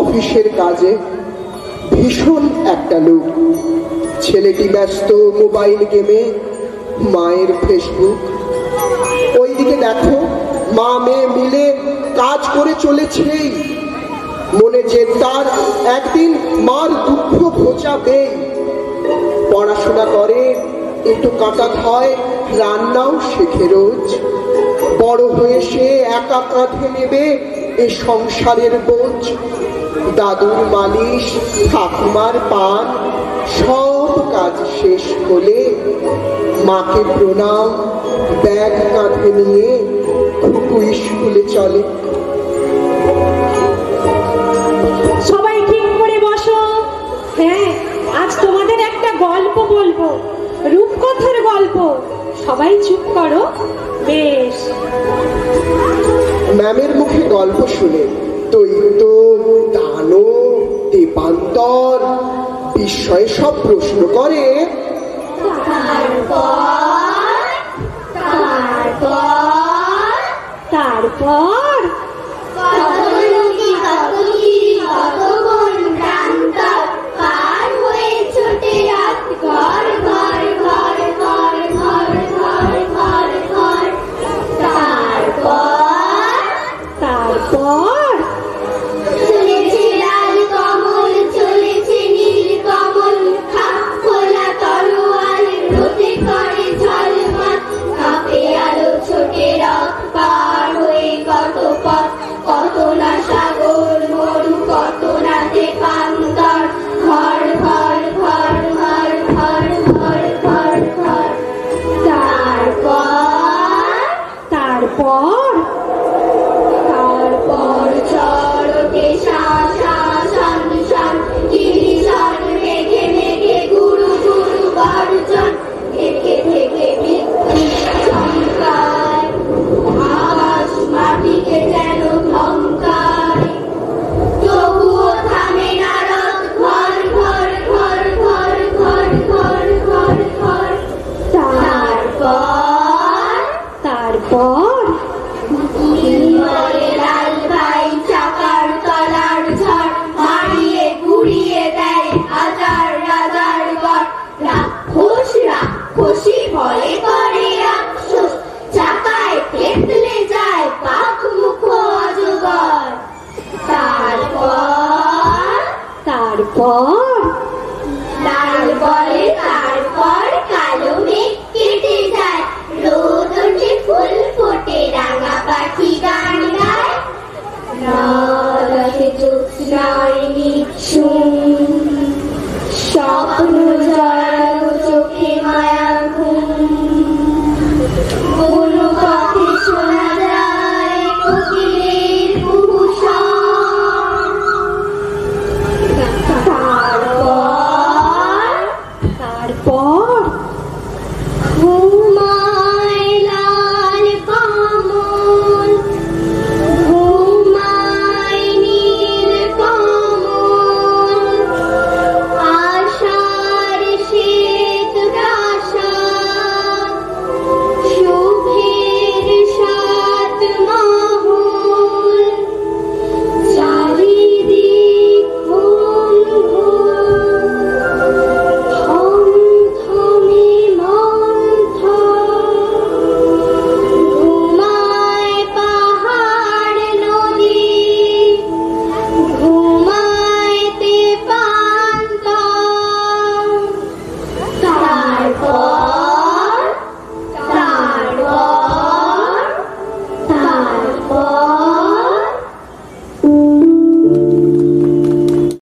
অফিসের কাজে, ভীষণ একটা লোক। ছেলেটি ব্যস্ত মোবাইল গেমে, মায়ের ফেসবুক। ওইদিকে দেখো, মা মেয়ে মিলে কাজ করে চলেছেই, মনে যে তার একদিন মার দুঃখ ঘোচাবে। পড়াশোনা করে, একটু কাঁটা হয়, রান্নাও শেখে রোজ। বড় হয়ে সে একা কাঁধে নেবে এ সংসারের বোঝ। দাদুর মালিশ, ঠাকুমার পান, সব কাজ শেষ হলে মাকে প্রণাম, ব্যাগ কাঁধে নিয়ে খুকু স্কুলে চলে। সবাই ঠিক করে বসো। হ্যাঁ, আজ তোমাদের একটা গল্প বলবো, রূপকথার গল্প। সবাই চুপ করো। বেশ। ম্যামের মুখে গল্প শুনে দৈত্য, দানব, দেবান্তর বিস্ময়ে সব প্রশ্ন করে। তারপর স্বপ্ন চোখে মায়া ঘুম